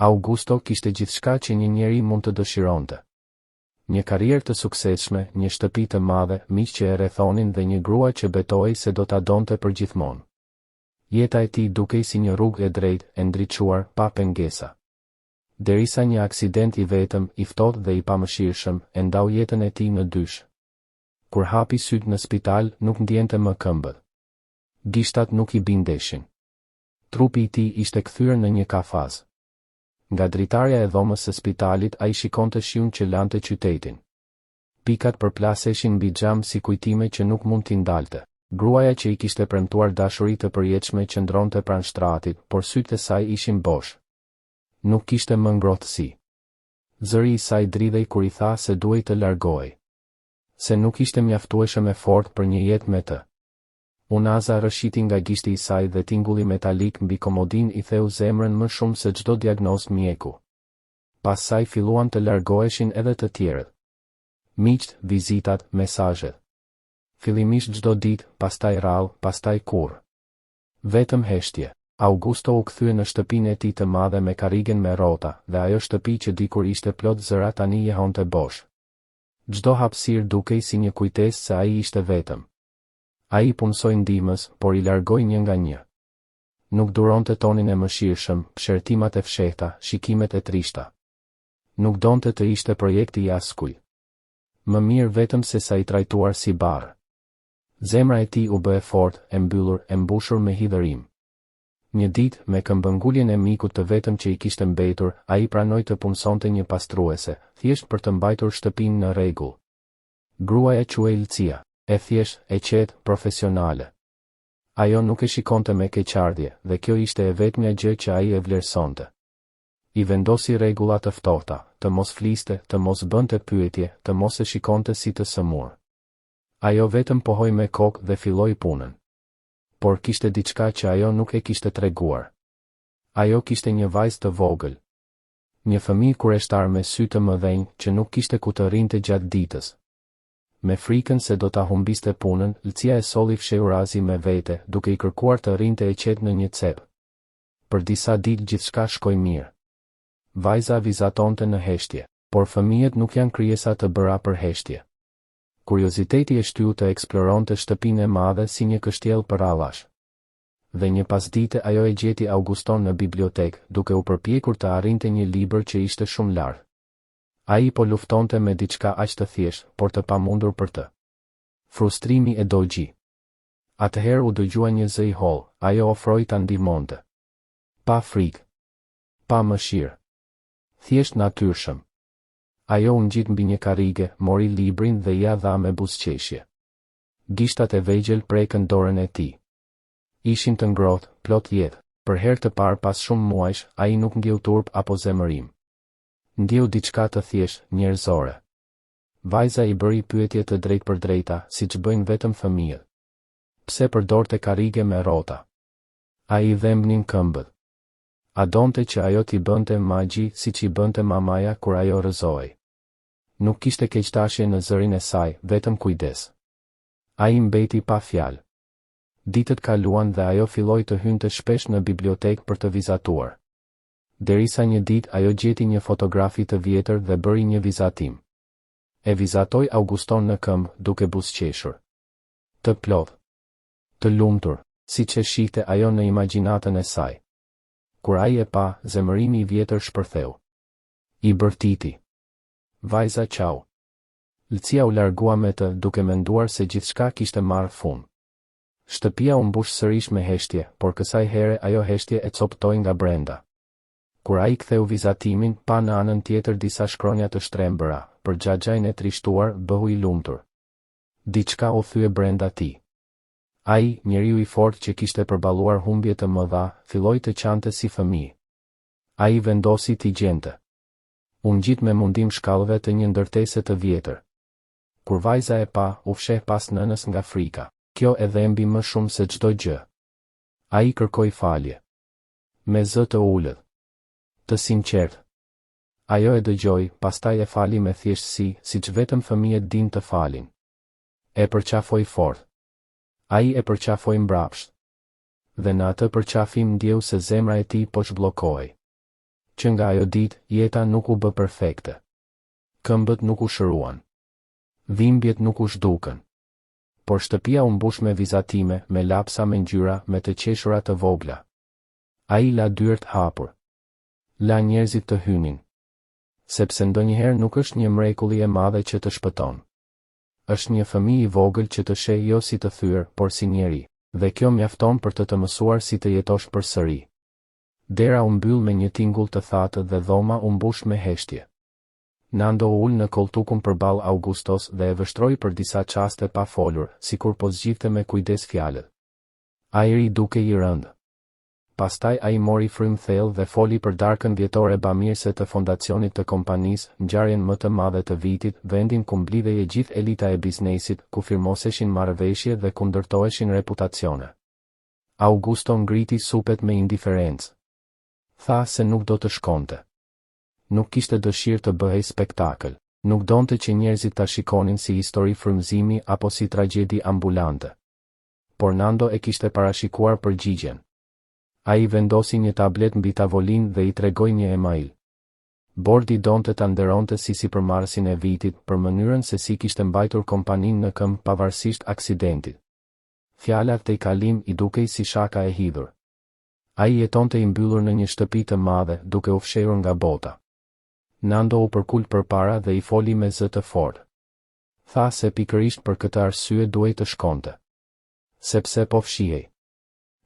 Augusto kishte gjithçka që një njeri mund të dëshironte. Një karrierë të suksesshme, një shtëpi të madhe, miq që e rrethonin dhe një grua që betoi se do ta donte për gjithmonë. Jeta e tij dukej si një rrugë e drejtë, e ndriçuar, pa pengesa. Derisa një aksident i vetëm, i ftohtë dhe i pamëshirshëm, e ndau jetën e tij në dysh. Kur hapi sytë në spital, nuk ndjente më këmbët. Gishtat nuk i bindeshin. Trupi i tij ishte kthyer në një kafaz. Nga dritarja e dhomës së spitalit ai shikonte shiun që lante qytetin. Pikat përplaseshin mbi xham si kujtime që nuk mund t'i ndalte. Gruaja që i kishte premtuar dashuri të përjetshme qëndronte pranë shtratit, por sytë e saj ishin bosh. Nuk kishte më ngrohtësi. Zëri i saj dridhej kur i tha se duhej të largohej. Se nuk ishte mjaftueshëm e fortë për një jetë me të. Unaza rëshiti nga gishti i saj dhe tingulli metalik mbi komodin i theu zemrën më shumë se çdo diagnozë mjeku. Pas saj filluan të largoheshin edhe të tjerët. Miqt, vizitat, mesazhet. Fillimisht çdo ditë, pastaj rrallë, pastaj kurrë. Vetëm heshtje. Augusto u kthye në shtëpinë e tij të madhe me karrigen me rrota, dhe ajo shtëpi që dikur ishte plot zëra tani jehonte bosh. Çdo hapësirë dukej si një kujtesë se ai ishte vetëm. Ai punsoi ndihmës, por i largoi një nga një. Nuk duronte tonin e mëshirshëm, pshertimat e fshehta, shikimet e trishta. Nuk donte të ishte projekti i askujt. Më mirë vetëm se sa i trajtuar si barr. Zemra e tij u bë e fortë, e mbyllur, e mbushur me hidhërim. Një ditë, me këmbënguljen e mikut të vetëm që i kishte mbetur, ai pranoi të punsonte një pastruese, thjesht për të mbajtur shtëpinë në rregull. Gruaja quhej Lucia, e thjesht, e qetë, profesionale. Ajo nuk e shikonte me keqardhje, dhe kjo ishte e vetmja gjë që ai e vlerësonte. I vendosi rregulla të ftohta, të mos fliste, të mos bënte pyetje, të mos e shikonte si të sëmur. Ajo vetëm pohoi me kokë dhe filloi punën. Por kishte diçka që ajo nuk e kishte treguar. Ajo kishte një vajzë të vogël. Një fëmijë kureshtar me sy të mëdhenj që nuk kishte ku të rinte gjatë ditës. Me frikën se do ta humbiste punën, Lucia e solli fshehurazi me vete, duke i kërkuar të rinte e qetë në një cep. Për disa ditë gjithçka shkoi mirë. Vajza vizatonte në heshtje, por fëmijët nuk janë krijesa të bëra për heshtje. Kurioziteti e shtyu të eksploronte shtëpinë e madhe si një kështjell për allash. Dhe një pasdite ajo e gjeti Auguston në bibliotekë, duke u përpjekur të arrinte një libër që ishte shumë lart. Ai po luftonte me diçka aq të thjeshtë, por të pamundur për të. Frustrimi e dogji. Atëherë u dëgjua një zë i hollë, ajo ofroi ta ndihmonte. Pa frikë. Pa mëshirë. Thjesht natyrshëm. Ajo u ngjit mbi një karrige, mori librin dhe ja dha me buzëqeshje. Gishtat e vegjël prekën dorën e tij. Ishin të ngrohtë, plot jetë. Për herë të parë pas shumë muajsh, ai nuk ndjeu turp apo zemërim. Ndjeu diçka të thjeshtë, njerëzore. Vajza i bëri pyetje të drejtë për drejta, siç bëjnë vetëm fëmijët. Pse përdorte karrige me rrota? Ai i dhembnin këmbët. A donte që ajo t'i bënte magji siç i bënte mamaja kur ajo rrëzohej. Nuk kishte keqtashje në zërin e saj, vetëm kujdes. Ai mbeti pa fjalë. Ditët kaluan dhe ajo filloi të hynte shpesh në bibliotekë për të vizatuar. Derisa një ditë ajo gjeti një fotografi të vjetër dhe bëri një vizatim. E vizatoi Auguston në këmbë, duke buzëqeshur. Të plotë. Të lumtur, siç e shihte ajo në imagjinatën e saj. Kur ai e pa, zemërimi i vjetër shpërtheu. I bërtiti. Vajza qau. Lucia u largua me të, duke menduar se gjithçka kishte marrë fund. Shtëpia u mbush sërish me heshtje, por kësaj here ajo heshtje e coptoi nga brenda. Kur ai ktheu vizatimin, pa në anën tjetër disa shkronja të shtrembëra, për xhaxhajin e trishtuar, bëhu i lumtur. Diçka u thye brenda tij. Ai, njeriu i fortë që kishte përballuar humbje të mëdha, filloi të qante si fëmijë. Ai vendosi t'i gjente. U ngjit me mundim shkallëve të një ndërtese të vjetër. Kur vajza e pa, u fsheh pas nënës nga frika. Kjo e dhembi më shumë se çdo gjë. Ai kërkoi falje. Me zë të ulët. Të sinqertë. Ajo e dëgjoi, pastaj e fali me thjeshtësi, siç vetëm fëmijët dinë të falin. E përqafoi fort. Ai e përqafoi mbrapsht. Dhe në atë përqafim ndjeu se zemra e tij po zhbllokohej. Që nga ajo ditë, jeta nuk u bë perfekte. Këmbët nuk u shëruan. Dhimbjet nuk u zhdukën. Por shtëpia u mbush me vizatime, me lapsa me ngjyra, me të qeshura të vogla. Ai la dyert hapur. La njerëzit të hynin. Sepse ndonjëherë nuk është një mrekulli e madhe që të shpëton. Është një fëmijë i vogël që të sheh jo si të thyer, por si njeri, dhe kjo mjafton për të mësuar si të jetosh përsëri. Dera u mbyll me një tingull të thatë dhe dhoma u mbush me heshtje. Nando u ul në koltukun përballë Augustos dhe e vështroi për disa çaste pa folur, sikur po zgjidhte me kujdes fjalët. Ajri duke i rëndë. Pastaj ai mori frym thellë dhe foli për darkën vjetore bamirëse të fondacionit të kompanisë, ngjarjen më të madhe të vitit, vendin ku mblidhej e gjithë elita e biznesit, ku firmoseshin marrëveshje dhe ku ndërtoheshin reputacione. Augusto ngriti supet me indiferencë. Tha se nuk do të shkonte. Nuk kishte dëshirë të bëhej spektakël, nuk donte që njerëzit ta shikonin si histori frymëzimi apo si tragjedi ambulante. Por Nando e kishte parashikuar përgjigjen. Ai vendosi një tablet mbi tavolinë dhe i tregoi një email. Bordi donte ta nderonte si sipërmarrësin e vitit për mënyrën se si kishte mbajtur kompaninë në këmbë pavarësisht aksidentit. Fjalat te i kalim i dukej si shaka e hidhur. Ai jetonte i mbyllur në një shtëpi të madhe, duke u fshehur nga bota. Nando u përkul përpara dhe i foli me zë të fortë. Tha se pikërisht për këtë arsye duhej të shkonte. Sepse po fshihej.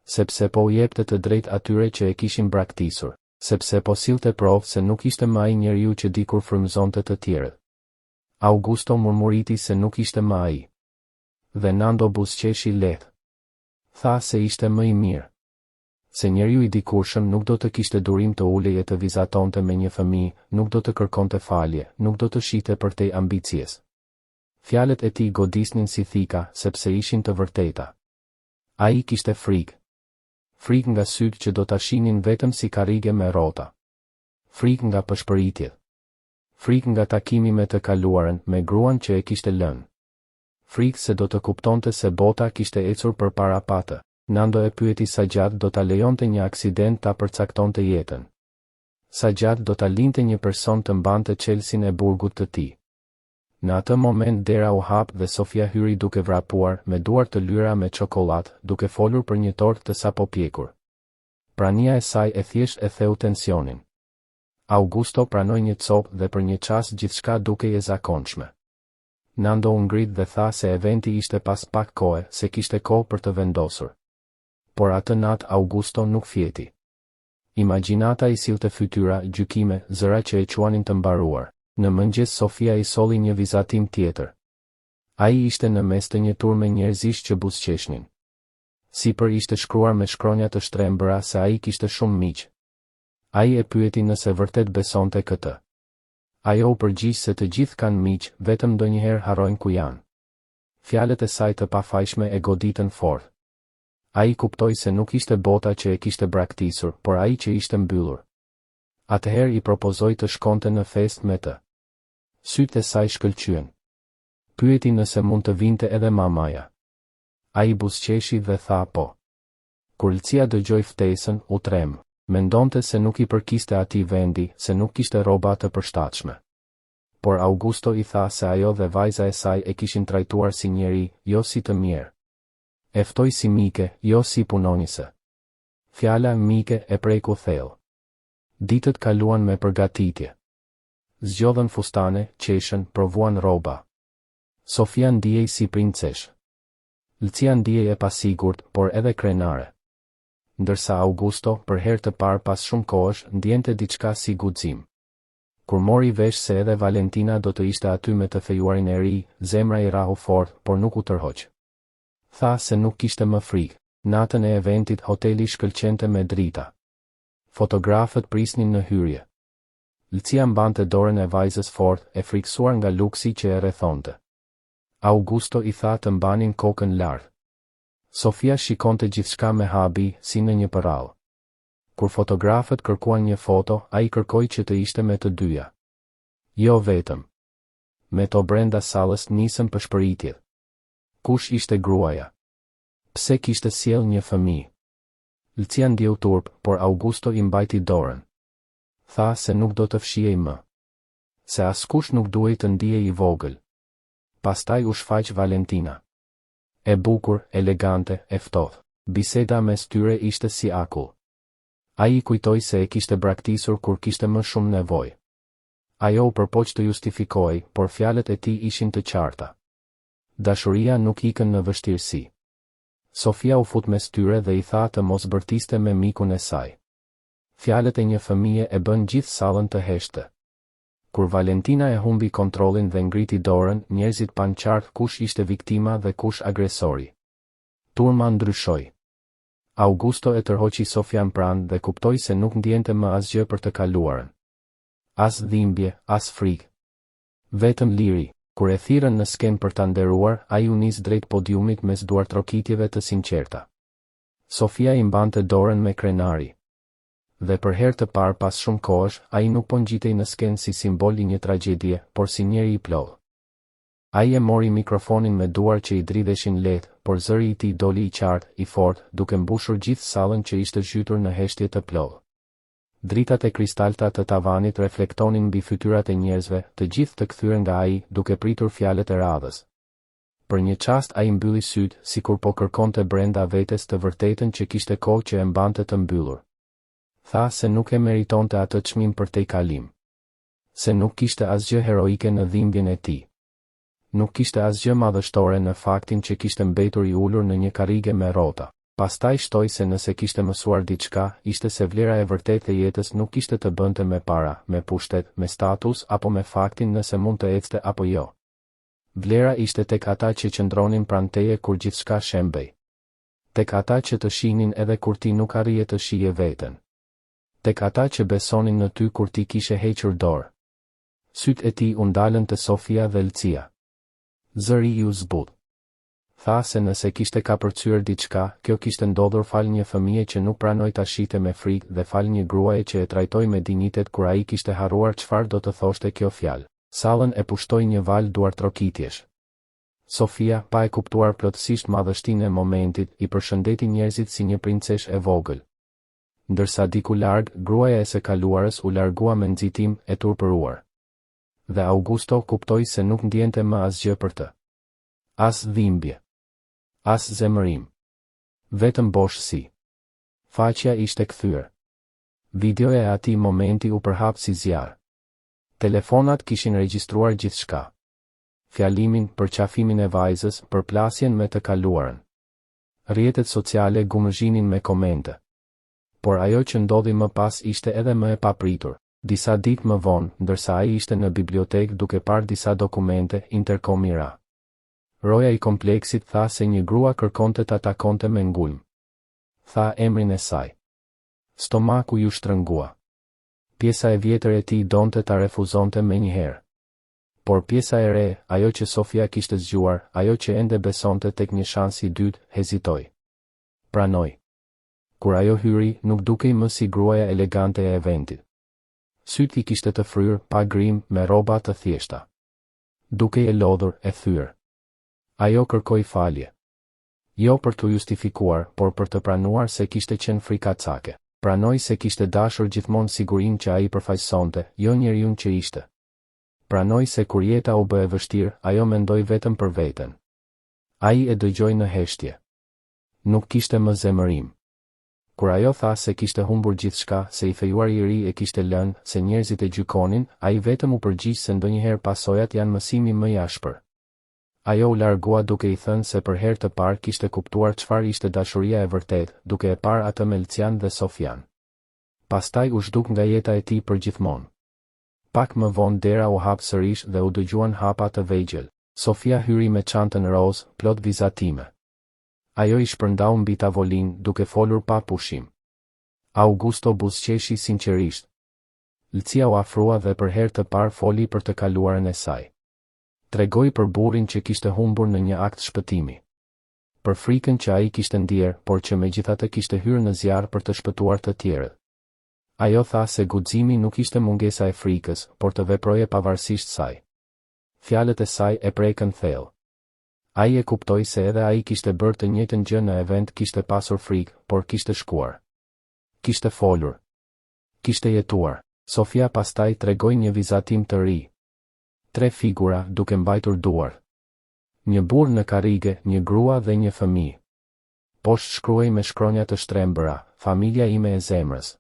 Sepse po u jepte të drejtë atyre që e kishin braktisur, sepse po sillte provë se nuk ishte më ai njeriu që dikur frymëzonte të tjerët. Augusto murmuriti se nuk ishte më ai. Dhe Nando buzëqeshi lehtë. Tha se ishte më i mirë. Se njeriu i dikurshëm nuk do të kishte durim të ulej e të vizatonte me një fëmijë, nuk do të kërkonte falje, nuk do të shite përtej ambicies. Fjalët e tij godisnin si thika, sepse ishin të vërteta. Ai kishte frikë. Frikë nga sytë që do ta shihnin vetëm si karrige me rrota. Frikë nga pëshpëritjet. Frikë nga takimi me të kaluarën, me gruan që e kishte lënë. Frikë se do të kuptonte se bota kishte ecur përpara patë. Nando e pyeti Sajjad do ta lejonte një aksident ta përcaktonte jetën. Sajjad do ta linte një person të mbante çelsin e burgut të tij. Në atë moment dera u hap dhe Sofia hyri duke vrapuar, me duar të lyera me çokollatë, duke folur për një tortë të sapo pjekur. Prania e saj e thjesht e theu tensionin. Augusto pranoi një copë dhe për një çast gjithçka dukej e zakonshme. Nando u ngrit dhe tha se eventi ishte pas pak kohe, se kishte kohë për të vendosur. Por atë natë Augusto nuk fjeti. Imagjinata i sillte fytyra, gjykime, zëra që e quanin të mbaruar. Në mëngjes Sofia i solli një vizatim tjetër. Ai ishte në mes të një turme njerëzish që buzëqeshnin. Sipër ishte shkruar me shkronja të shtrembëra se ai kishte shumë miq. Ai e pyeti nëse vërtet besonte këtë. Ajo u përgjigj se të gjithë kanë miq, vetëm ndonjëherë harrojnë ku janë. Fjalët e saj të pafajshme e goditën fort. Ai kuptoi se nuk ishte bota që e kishte braktisur, por ai që ishte mbyllur. Atëherë i propozoi të shkonte në festë me të. Sytë e saj shkëlqyen. Pyeti nëse mund të vinte edhe mamaja. Ai buzëqeshi dhe tha po. Kur Lëcia dëgjoi ftesën, u trem. Mendonte se nuk i përkiste atij vendi, se nuk kishte rroba të përshtatshme. Por Augusto i tha se ajo dhe vajza e saj e kishin trajtuar si njeri, jo si të mirë. E ftoi si mike, jo si punonjëse. Fjala mike e preku thellë. Ditët kaluan me përgatitje. Zgjodhen fustane, qeshën, provuan rroba. Sofia ndihej si princesh. Lëcia ndihej e pasigurt, por edhe krenare. Ndërsa Augusto, për herë të parë pas shumë kohësh, ndjente diçka si guxim. Kur mori vesh se edhe Valentina do të ishte aty me të fejuarin e ri, zemra i rahu fort, por nuk u tërhoq. Tha se nuk kishte më frikë. Natën e eventit hoteli shkëlqente me drita. Fotografët prisnin në hyrje. Lëcia mbante dorën e vajzës fort, e friksuar nga luksi që e rrethonte. Augusto i tha të mbanin kokën lart. Sofia shikonte gjithçka me habi, si në një përrall. Kur fotografët kërkuan një foto, ai kërkoi që të ishte me të dyja. Jo vetëm. Me to brenda sallës nisën pëshpëritjet. Kush ishte gruaja? Pse kishte sjell një fëmijë? Lëcia ndjeu turp, por Augusto i mbajti dorën. Tha se nuk do të fshihej më. Se askush nuk duhej të ndihej i vogël. Pastaj u shfaq Valentina. E bukur, elegante, e ftohtë. Biseda mes tyre ishte si akull. Ai I kujtoi se e kishte braktisur kur kishte më shumë nevojë. Ajo u përpoq të justifikohej, por fjalët e tij ishin të qarta. Dashuria nuk ikën në vështirësi. Sofia u fut mes tyre dhe I tha të mos bërtiste me mikun e saj. Fjalët e një fëmije e bën gjithë sallën të heshtë. Kur Valentina e humbi kontrollin dhe ngriti dorën, njerëzit pan qartë kush ishte viktima dhe kush agresori. Turma ndryshoi. Augusto e tërhoqi Sofian pranë dhe kuptoi se nuk ndjente më asgjë për të kaluarën. As dhimbje, as frikë. Vetëm liri. Kur e thirrën në skenë për ta nderuar, ai u nis drejt podiumit mes duartrokitjeve të sinqerta. Sofia I mbante dorën me krenari. Dhe për herë të parë pas shumë kohësh, ai nuk po ngjitej në skenë si simbol I një tragjedie, por si njeri I plodh. Ai e mori mikrofonin me duar që I dridheshin lehtë, por zëri I tij doli I qartë, I fortë, duke mbushur gjithë sallën që ishte zhytur në heshtje të plodh. Dritat e kristalta të tavanit reflektonin mbi fytyrat e njerëzve, të gjithë të kthyer nga ai, duke pritur fjalët e radhës. Për një çast ai mbylli syt, sikur po kërkonte brenda vetes të vërtetën që kishte kohë që e mbante të mbyllur. Tha se nuk e meritonte atë çmim për tej kalim. Se nuk kishte asgjë heroike në dhimbjen e tij. Nuk kishte asgjë madhështore në faktin që kishte mbetur I ulur në një karrige me rrota. Pastaj shtoi se nëse kishte mësuar diçka, ishte se vlera e vërtetë e jetës nuk kishte të bënte me para, me pushtet, me status apo me faktin nëse mund të ecte apo jo. Vlera ishte tek ata që qëndronin pranë teje kur gjithçka shembej. Tek ata që të shihnin edhe kur ti nuk arrije të shije veten. Tek ata që besonin në ty kur ti kishe hequr dorë. Syt e tij u ndalën te Sofia dhe Lcia. Zëri I u zbut. Tha se nëse kishte ka përcyer diçka, kjo kishte ndodhur fal një fëmije që nuk pranoi ta shite me frikë dhe fal një gruaje që e trajtoi me dinitet kur ai kishte harruar çfarë do të thoshte kjo fjalë. Sallën e pushtoi një val duartrokitjesh. Sofia, pa e kuptuar plotësisht madhështinë e momentit, I përshëndeti njerëzit si një princesh e vogël. Ndërsa diku larg, gruaja e së kaluarës u largua me nxitim e turpëruar. Dhe Augusto kuptoi se nuk ndjente më asgjë për të. As dhimbje. As zemërim. Vetëm boshësi. Faqja ishte kthyer. Videoja e atij momenti u përhap si zjarr. Telefonat kishin regjistruar gjithçka. Fjalimin, përqafimin e vajzës, përplasjen me të kaluarën. Rrjetet sociale gumëzhinin me komente. Por ajo që ndodhi më pas ishte edhe më e papritur. Disa ditë më vonë, ndërsa ai ishte në bibliotekë duke parë disa dokumente, interkomi ra. Roja I kompleksit tha se një grua kërkonte ta takonte me ngulm. Tha emrin e saj. Stomaku ju shtrëngua. Pjesa e vjetër e tij donte ta refuzonte menjëherë. Por pjesa e re, ajo që Sofia kishte zgjuar, ajo që ende besonte tek një shans I dytë, hezitoi. Pranoi. Kur ajo hyri, nuk dukej më si gruaja elegante e eventit. Syt I kishte të fryrë, pa grim, me rroba të thjeshta. Dukej e lodhur, e thyer. Ajo kërkoi falje. Jo për të justifikuar, por për të pranuar se kishte qenë frikacake. Pranoi se kishte dashur gjithmonë sigurinë që ai përfaqësonte, jo njeriun që ishte. Pranoi se kur jeta u bë e vështirë, ajo mendoi vetëm për veten. Ai e dëgjoi në heshtje. Nuk kishte më zemërim. Kur ajo tha se kishte humbur gjithçka, se I fejuari I ri e kishte lënë, se njerëzit e gjykonin, ai vetëm u përgjigj se ndonjëherë pasojat janë mësimi më I ashpër. Ajo u largua duke I thënë se për herë të parë kishte kuptuar çfarë ishte dashuria e vërtetë, duke e parë atë me Lcian dhe Sofian. Pastaj u zhduk nga jeta e tij përgjithmonë. Pak më vonë dera u hap sërish dhe u dëgjuan hapa të vegjël. Sofia hyri me çantën roz, plot vizatime. Ajo I shpërndau mbi tavolinë, duke folur pa pushim. Augusto buzëqeshi sinqerisht. Lcia u afrua dhe për herë të parë foli për të kaluarën e saj. Tregoi për burrin që kishte humbur në një akt shpëtimi. Për frikën që ai kishte ndier, por që megjithatë kishte hyrë në zjarr për të shpëtuar të tjerët. Ajo tha se guximi nuk ishte mungesa e frikës, por të veproje pavarësisht saj. Fjalët e saj e prekën thellë. Ai e kuptoi se edhe ai kishte bërë të njëjtën gjë në event, kishte pasur frikë, por kishte shkuar. Kishte folur. Kishte jetuar. Sofia pastaj tregoi një vizatim të ri. 3 figura duke mbajtur duar. Një burr në karrige, një grua dhe një fëmijë. Poshtë shkruaj me shkronja të shtrembëra, familja ime e zemrës.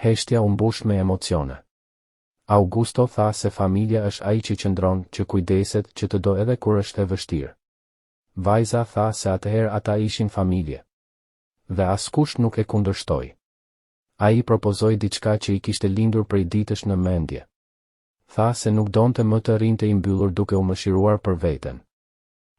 Heshtja u mbush me emocione. Augusto tha se familja është ai që qëndron, që kujdeset, që të do edhe kur është e vështirë. Vajza tha se atëherë ata ishin familje. Dhe askush nuk e kundërshtoi. Ai propozoi diçka që i kishte lindur prej ditësh në mendje. Tha se nuk donte më të rinte i mbyllur duke u mëshiruar për veten.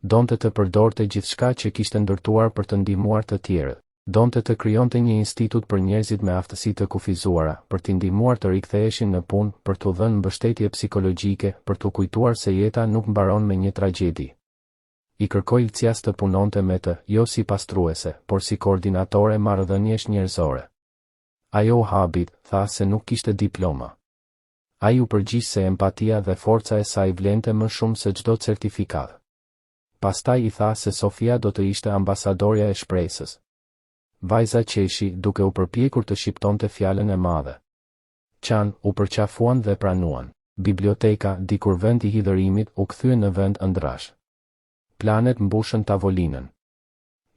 Donte të përdorte gjithçka që kishte ndërtuar për të ndihmuar të tjerët. Donte të krijonte një institut për njerëzit me aftësi të kufizuara, për t'i ndihmuar të riktheheshin në punë, për t'u dhënë mbështetje psikologjike, për t'u kujtuar se jeta nuk mbaron me një tragjedi. I kërkoi Lcias të punonte me të, jo si pastruese, por si koordinatore marrëdhëniesh njerëzore. Ajo u habit, tha se nuk kishte diploma. Ai u përgjigj se empatia dhe forca e saj vlente më shumë se çdo certifikat. Pastaj i tha se Sofia do të ishte ambasadorja e shpresës. Vajza qeshi, duke u përpjekur të shqiptonte fjalën e madhe. Qan, u përqafuan dhe pranuan. Biblioteka, dikur vend i hidhërimit, u kthye në vend ëndrash. Planet mbushën tavolinën.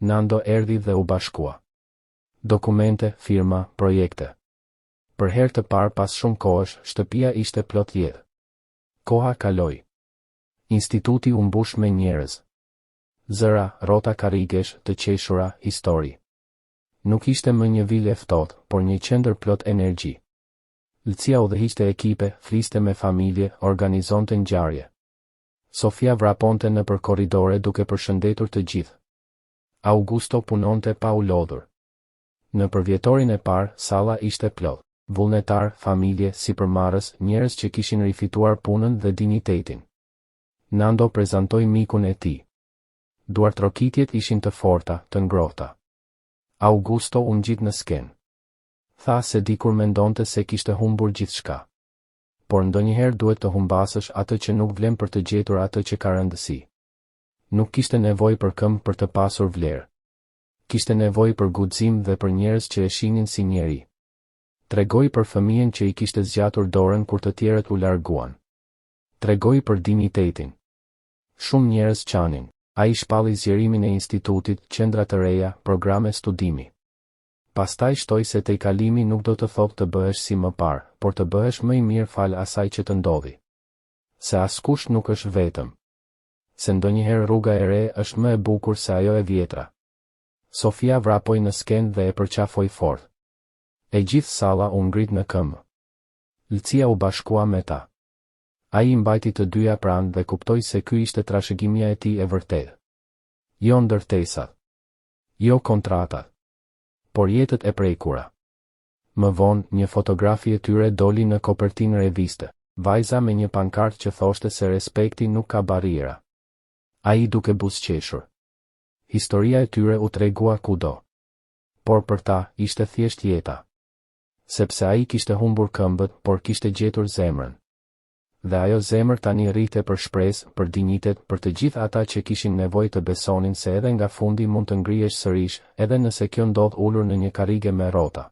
Nando erdhi dhe u bashkua. Dokumente, firma, projekte. Për herë të parë pas shumë kohësh, shtëpia ishte plot jetë. Koha kaloi. Instituti u mbush me njerëz. Zëra, rrota karrigesh, të qeshura, histori. Nuk ishte më një vilë e ftohtë, por një qendër plot energji. Lcia udhëhiqte ekipe, fliste me familje, organizonte ngjarje. Sofia vraponte nëpër korridore duke përshëndetur të gjithë. Augusto punonte pa u lodhur. Në përvjetorin e parë, salla ishte plot. Vullnetar, familje, sipërmarrës, njerëz që kishin rifituar punën dhe dinjitetin. Nando prezantoi mikun e tij. Duartrokitjet ishin të forta, të ngrohta. Augusto u ngjit në skenë. Tha se dikur mendonte se kishte humbur gjithçka. Por ndonjëherë duhet të humbasësh atë që nuk vlen për të gjetur atë që ka rëndësi. Nuk kishte nevojë për këmbë për të pasur vlerë. Kishte nevojë për guxim dhe për njerëz që e shihnin si njeri. Tregoi për fëmijën që i kishte zgjatur dorën kur të tjerët u larguan. Tregoi për dinjitetin. Shumë njerëz qanin. Ai shpalli zgjerimin e institutit, qendra të reja, programe studimi. Pastaj shtoi se tejkalimi nuk do të thotë të bëhesh si më parë, por të bëhesh më i mirë fal asaj që të ndodhi. Se askush nuk është vetëm. Se ndonjëherë rruga e re është më e bukur se ajo e vjetra. Sofia vrapoi në skenë dhe e përqafoi fort. E gjithë salla u ngrit në këmbë. Lcia u bashkua me ta. Ai i mbajti të dyja pranë dhe kuptoi se ky ishte trashëgimia e tij e vërtetë. Jo ndërtesat. Jo kontratat. Por jetët e prekura. Më vonë, një fotografi e tyre doli në kopertinë reviste. Vajza me një pankartë që thoshte se respekti nuk ka barriera. Ai duke buzëqeshur. Historia e tyre u tregua kudo. Por për ta, ishte thjesht jeta. Sepse ai kishte humbur këmbët, por kishte gjetur zemrën. Dhe ajo zemër tani rrite për shpresë, për dinjitet, për të gjithë ata që kishin nevojë të besonin se edhe nga fundi mund të ngrihesh sërish, edhe nëse kjo ndodh ulur në një karrige me rrota.